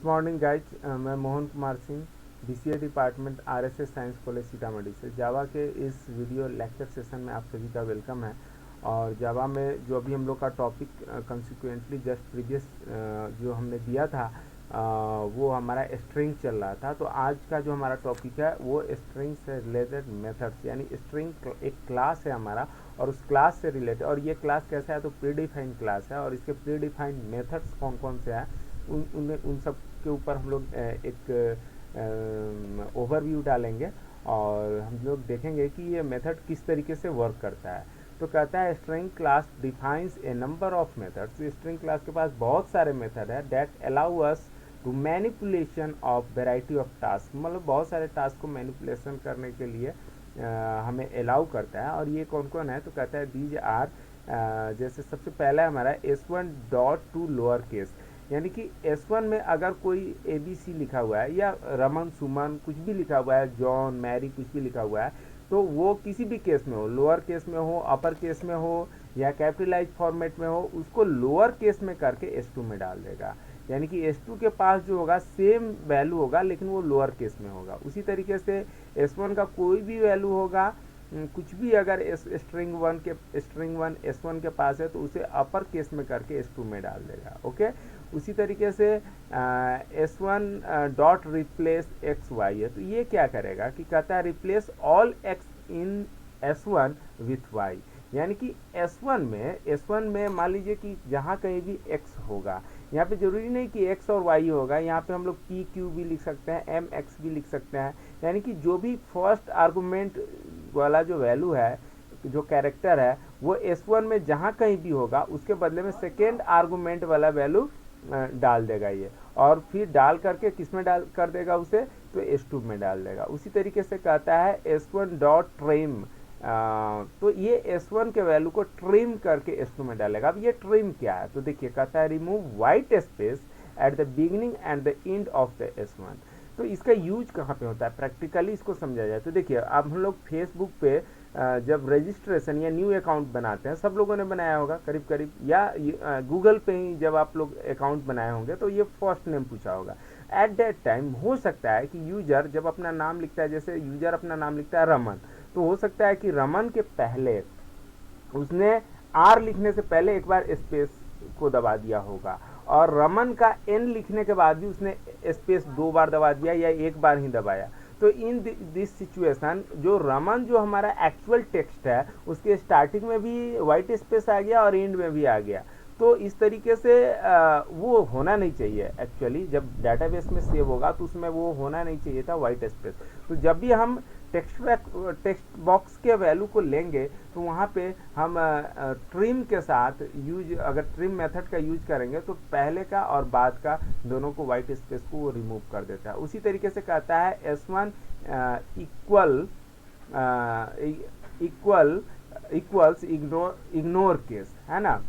Good morning guys, मैं Mohan Kumar Singh, BCA department RSS science college Sitamarhi से जावा के इस वीडियो लेक्चर सेशन में आप सभी का वेलकम है। और जावा में जो अभी हम लोग का टॉपिक कंसिक्वेंटली जस्ट प्रीवियस जो हमने दिया था वो हमारा स्ट्रिंग चल रहा था। तो आज का जो हमारा टॉपिक है वो स्ट्रिंग से रिलेटेड मेथड्स, यानी स्ट्रिंग एक क्लास है हमारा और उस क्लास से रिलेटेड, और ये क्लास कैसा है तो प्रीडिफाइंड क्लास है और इसके प्रीडिफाइंड मेथड्स कौन कौन से हैं उन सब के ऊपर हम लोग एक ओवरव्यू डालेंगे और हम लोग देखेंगे कि ये मेथड किस तरीके से वर्क करता है। तो कहता है string class defines a number of methods. String class के पास बहुत सारे मेथड है that allow us to manipulation of variety of task, मतलब बहुत सारे टास्क को मैनिपुलेशन करने के लिए हमें अलाउ करता है। और ये कौन कौन है तो कहता है दीज आर, जैसे सबसे पहला हमारा S1 dot to lower case, यानी कि S1 में अगर कोई ABC लिखा हुआ है या रमन सुमन कुछ भी लिखा हुआ है, जॉन मैरी कुछ भी लिखा हुआ है, तो वो किसी भी केस में हो, लोअर केस में हो, अपर केस में हो या कैपिटलाइज फॉर्मेट में हो, उसको लोअर केस में करके S2 में डाल देगा। यानी कि S2 के पास जो होगा सेम वैल्यू होगा लेकिन वो लोअर केस में होगा। उसी तरीके से S1 का कोई भी वैल्यू होगा, कुछ भी अगर स्ट्रिंग वन S1 के पास है तो उसे अपर केस में करके S2 में डाल देगा। ओके, उसी तरीके से S1 dot replace x Y है, तो ये क्या करेगा कि कहता है replace all X in S1 with Y, यानी कि S1 में मान लीजिए कि जहाँ कहीं भी x होगा, यहाँ पे जरूरी नहीं कि x और y होगा, यहाँ पे हम लोग p q भी लिख सकते हैं, mx भी लिख सकते हैं। यानी कि जो भी फर्स्ट आर्गुमेंट वाला जो वैल्यू है, जो कैरेक्टर है, वो S1 में जहाँ कहीं भी होगा उसके बदले में सेकेंड आर्गुमेंट वाला वैल्यू डाल देगा ये, और फिर डाल करके किस में डाल कर देगा उसे तो S2 में डाल देगा। उसी तरीके से कहता है S1 डॉट ट्रिम, तो ये S1 के वैल्यू को ट्रिम करके S2 में डालेगा। अब ये ट्रिम क्या है तो देखिए, कहता है remove white space at the beginning and the end of the S1। तो इसका यूज कहाँ पे होता है, प्रैक्टिकली इसको समझा जाए तो देखिए, अब हम लोग फेसबुक पे जब रजिस्ट्रेशन या न्यू अकाउंट बनाते हैं, सब लोगों ने बनाया होगा करीब करीब, या गूगल पे ही जब आप लोग अकाउंट बनाए होंगे तो ये फर्स्ट नेम पूछा होगा। एट दैट टाइम हो सकता है कि यूजर जब अपना नाम लिखता है, जैसे यूजर अपना नाम लिखता है रमन, तो हो सकता है कि रमन के पहले उसने आर लिखने से पहले एक बार स्पेस को दबा दिया होगा, और रमन का एन लिखने के बाद भी उसने स्पेस 2 बार दबा दिया या एक बार ही दबाया। तो इन दिस सिचुएशन जो रमन जो हमारा एक्चुअल टेक्स्ट है उसके स्टार्टिंग में भी वाइट स्पेस आ गया और एंड में भी आ गया। तो इस तरीके से वो होना नहीं चाहिए। एक्चुअली जब डाटाबेस में सेव होगा तो उसमें वो होना नहीं चाहिए था वाइट स्पेस। तो जब भी हम टेक्स्ट बॉक्स के वैल्यू को लेंगे तो वहाँ पे हम ट्रिम के साथ अगर ट्रिम मेथड का यूज करेंगे तो पहले का और बाद का दोनों को वाइट स्पेस को वो रिमूव कर देता है। उसी तरीके से कहता है S1 इक्वल्स इग्नोर केस, है ना।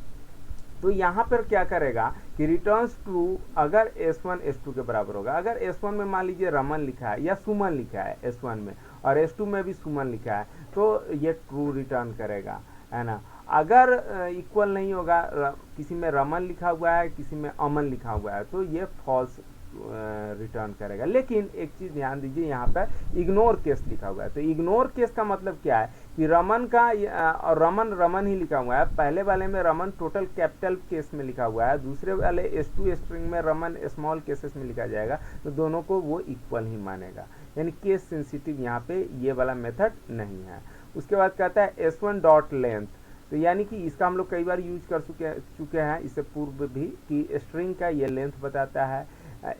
तो यहाँ पर क्या करेगा कि रिटर्न्स ट्रू अगर S1 S2 के बराबर होगा। अगर S1 में मान लीजिए रमन लिखा है या सुमन लिखा है S1 में, और S2 में भी सुमन लिखा है, तो ये ट्रू रिटर्न करेगा, है ना। अगर इक्वल नहीं होगा, किसी में रमन लिखा हुआ है किसी में अमन लिखा हुआ है, तो ये फॉल्स रिटर्न करेगा। लेकिन एक चीज ध्यान दीजिए, यहाँ पर इग्नोर केस लिखा हुआ है। तो इग्नोर केस का मतलब क्या है कि रमन का और रमन ही लिखा हुआ है, पहले वाले में रमन टोटल कैपिटल केस में लिखा हुआ है, दूसरे वाले S2 स्ट्रिंग में रमन स्मॉल केसेस में लिखा जाएगा, तो दोनों को वो इक्वल ही मानेगा। यानी केस सेंसिटिव यहाँ पे ये वाला मेथड नहीं है। उसके बाद कहता है S1 डॉट लेंथ, तो यानी कि इसका हम लोग कई बार यूज कर चुके हैं इससे पूर्व भी, कि स्ट्रिंग का ये लेंथ बताता है।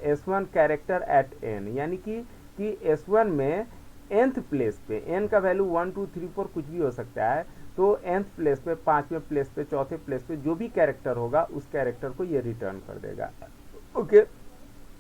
S1 कैरेक्टर एट n, यानी कि S1 में nth प्लेस पे, n का वैल्यू 1 2 3 4 कुछ भी हो सकता है, तो nth प्लेस पे, 5वें प्लेस पे, चौथे प्लेस पे जो भी कैरेक्टर होगा उस कैरेक्टर को ये रिटर्न कर देगा। ओके,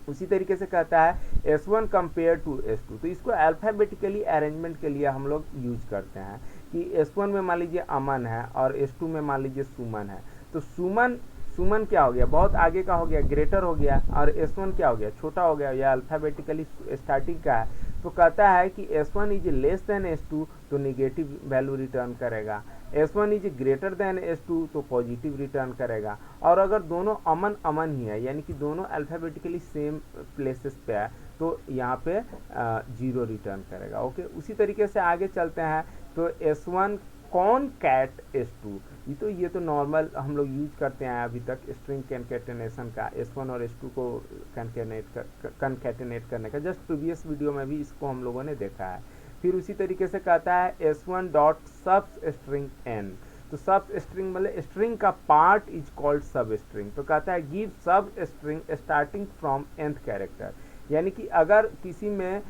उसी तरीके से कहता है S1 कंपेयर टू S2, तो इसको अल्फाबेटिकली अरेंजमेंट के लिए हम लोग यूज करते हैं कि S1 में मान लीजिए अमन है और S2 में मान लीजिए सुमन है, तो सुमन क्या हो गया, बहुत आगे का हो गया, ग्रेटर हो गया, और S1 क्या हो गया, छोटा हो गया, या अल्फाबेटिकली स्टार्टिंग का है। तो कहता है कि S1 is less than S2, तो निगेटिव वैल्यू रिटर्न करेगा। S1 is greater than S2 तो पॉजिटिव रिटर्न करेगा, और अगर दोनों अमन अमन ही है यानी कि दोनों अल्फ़ाबेटिकली सेम प्लेसेस पे है तो यहाँ पे 0 रिटर्न करेगा। ओके, उसी तरीके से आगे चलते हैं। तो S1 कॉन कैट S2, ये तो नॉर्मल हम लोग यूज करते हैं अभी तक स्ट्रिंग कैनकेटेनेशन का, S1 और S2 को कनकैटिनेट करने का। जस्ट प्रीवियस वीडियो में भी इसको हम लोगों ने देखा है। फिर उसी तरीके से कहता है S1 डॉट सब स्ट्रिंग n, तो सब स्ट्रिंग मतलब स्ट्रिंग का पार्ट इज कॉल्ड सब स्ट्रिंग। तो कहता है गिव सब string starting from nth character, यानी कि अगर किसी में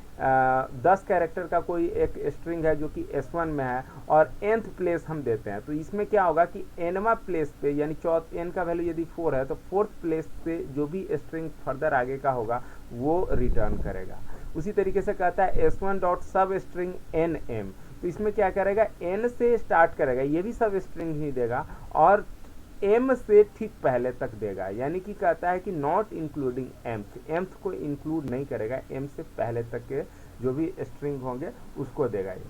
10 कैरेक्टर का कोई एक स्ट्रिंग है जो कि S1 में है और nth प्लेस हम देते हैं, तो इसमें क्या होगा कि nवा प्लेस पे यानी n का वैल्यू यदि 4 है तो 4th प्लेस पे जो भी स्ट्रिंग फर्दर आगे का होगा वो रिटर्न करेगा। उसी तरीके से कहता है S1 डॉट सब स्ट्रिंग nm, तो इसमें क्या करेगा n से स्टार्ट करेगा, ये भी सब स्ट्रिंग ही देगा और m से ठीक पहले तक देगा, यानी कि कहता है कि नॉट इंक्लूडिंग mth को इंक्लूड नहीं करेगा, m से पहले तक के जो भी स्ट्रिंग होंगे उसको देगा ये।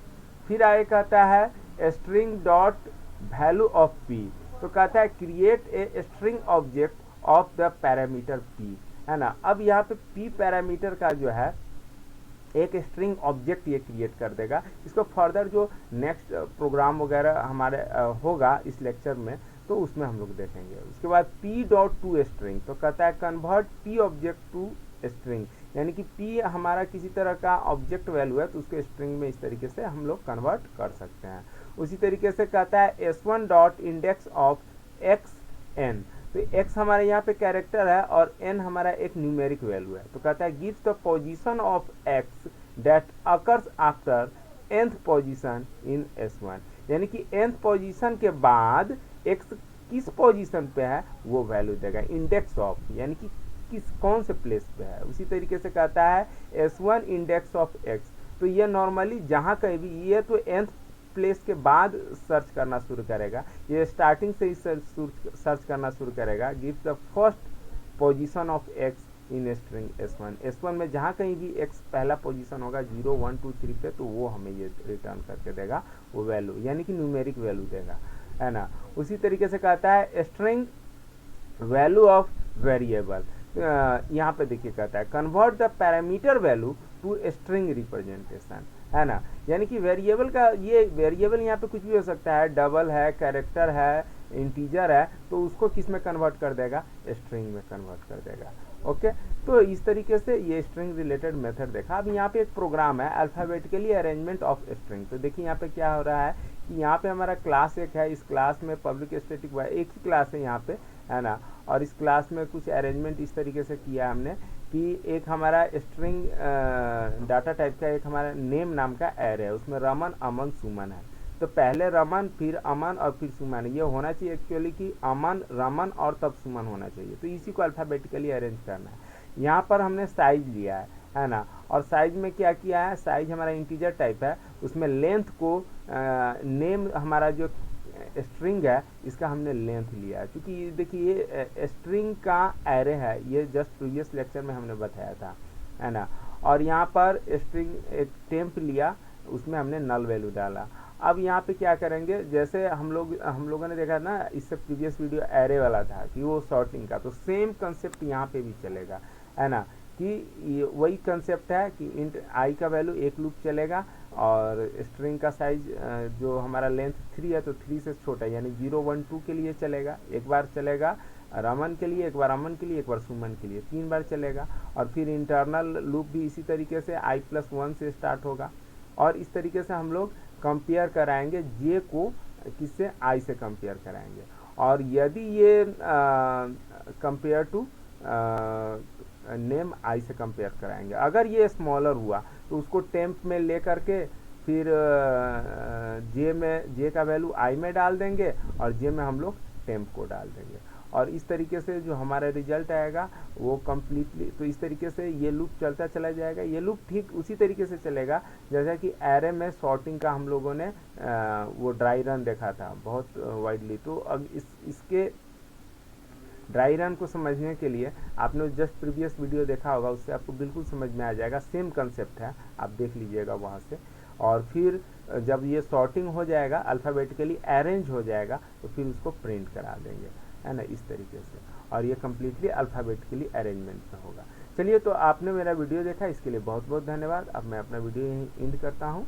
फिर आगे कहता है string dot value of p, तो कहता है create a string object of the parameter p, है ना। अब यहाँ पे p पैरामीटर का जो है एक स्ट्रिंग ऑब्जेक्ट ये क्रिएट कर देगा। इसको फर्दर जो नेक्स्ट प्रोग्राम वगैरह हमारे होगा इस लेक्चर में तो उसमें हम लोग देखेंगे। उसके बाद p डॉट टू स्ट्रिंग, तो कहता है convert p object to string, यानी कि p हमारा किसी तरह का ऑब्जेक्ट वैल्यू है तो उसको स्ट्रिंग में इस तरीके से हम लोग कन्वर्ट कर सकते हैं। उसी तरीके से कहता है S1 dot index of xn, तो x हमारे यहाँ पे कैरेक्टर है और n हमारा एक न्यूमेरिक वैल्यू है, तो कहता है gives the position of x that occurs after nth position in S1, यानी कि nth पोजीशन के बाद x किस पोजीशन पे है वो वैल्यू देगा, इंडेक्स ऑफ यानी कि कौन से प्लेस पे है। उसी तरीके से कहता है S1 इंडेक्स ऑफ x, तो ये नॉर्मली जहाँ कहीं भी ये तो nth प्लेस के बाद सर्च करना शुरू करेगा, ये स्टार्टिंग से ही सर्च करना शुरू करेगा। Give the first position of x in string S1 में जहाँ कहीं भी x पहला पोजीशन होगा 0 1 2 3 पे तो वो हमें ये रिटर्न करके देगा वो वैल्यू, यानी कि न्यूमेरिक वैल्यू देगा, है ना। उसी तरीके से कहता है स्ट्रिंग वैल्यू ऑफ वेरिएबल, यहाँ पे देखिए कहता है convert the parameter value to string representation, है ना। यानी कि वेरिएबल का ये वेरिएबल यहाँ पे कुछ भी हो सकता है, डबल है, कैरेक्टर है, इंटीजर है, तो उसको किस में कन्वर्ट कर देगा, स्ट्रिंग में कन्वर्ट कर देगा। ओके, तो इस तरीके से ये स्ट्रिंग रिलेटेड मेथड देखा। अब यहाँ पे एक प्रोग्राम है अल्फाबेटिकली अरेंजमेंट ऑफ स्ट्रिंग, तो देखिए यहाँ पे क्या हो रहा है कि यहाँ पे हमारा क्लास एक है, इस क्लास में पब्लिक स्टैटिक वॉइड एक ही क्लास है यहाँ पे, है ना। और इस क्लास में कुछ अरेंजमेंट इस तरीके से किया हमने कि एक हमारा स्ट्रिंग डाटा टाइप का एक हमारा नेम नाम का एरे है, उसमें रमन अमन सुमन है, तो पहले रमन फिर अमन और फिर सुमन, ये होना चाहिए एक्चुअली कि अमन रमन और तब सुमन होना चाहिए, तो इसी को अल्फ़ाबेटिकली अरेंज करना है। यहाँ पर हमने साइज लिया है ना, और साइज में क्या किया है, साइज हमारा इंटीजर टाइप है, उसमें लेंथ को नेम हमारा जो स्ट्रिंग है इसका हमने लेंथ लिया है, क्योंकि देखिए ये स्ट्रिंग का एरे है, ये जस्ट प्रीवियस लेक्चर में हमने बताया था, है ना। और यहाँ पर स्ट्रिंग एक टेम्प लिया, उसमें हमने नल वैल्यू डाला। अब यहाँ पे क्या करेंगे, जैसे हम लोगों ने देखा ना इससे प्रीवियस वीडियो एरे वाला था कि वो सॉर्टिंग का, तो सेम कंसेप्ट यहाँ पे भी चलेगा, है ना, कि वही कंसेप्ट है कि इंट आई का वैल्यू एक लूप चलेगा और स्ट्रिंग का साइज जो हमारा लेंथ 3 है तो 3 से छोटा है, यानी 0 1 2 के लिए चलेगा, एक बार चलेगा रमन के लिए, एक बार अमन के लिए, एक बार सुमन के लिए, 3 बार चलेगा। और फिर इंटरनल लूप भी इसी तरीके से i+1 से स्टार्ट होगा। और इस तरीके से हम लोग कंपेयर कराएंगे जे को किससे, आई से कंपेयर कराएंगे। और यदि ये कंपेयर टू नेम आई से कंपेयर कराएंगे, अगर ये स्मॉलर हुआ तो उसको टेम्प में ले करके फिर जे का वैल्यू आई में डाल देंगे और जे में हम लोग टेम्प को डाल देंगे, और इस तरीके से जो हमारा रिजल्ट आएगा वो कम्प्लीटली, तो इस तरीके से ये लूप चलता चला जाएगा। ये लूप ठीक उसी तरीके से चलेगा जैसा कि एरे में सॉर्टिंग का हम लोगों ने वो ड्राई रन देखा था बहुत वाइडली। तो अब इसके ड्राई रन को समझने के लिए आपने जस्ट प्रीवियस वीडियो देखा होगा, उससे आपको बिल्कुल समझ में आ जाएगा, सेम कंसेप्ट है, आप देख लीजिएगा वहाँ से। और फिर जब ये सॉर्टिंग हो जाएगा, अल्फ़ाबेटिकली अरेंज हो जाएगा, तो फिर उसको प्रिंट करा देंगे, है ना, इस तरीके से। और ये कम्प्लीटली अल्फ़ाबेटिकली अरेंजमेंट में होगा। चलिए, तो आपने मेरा वीडियो देखा, इसके लिए बहुत बहुत धन्यवाद। अब मैं अपना वीडियो यहीं एंड करता हूँ।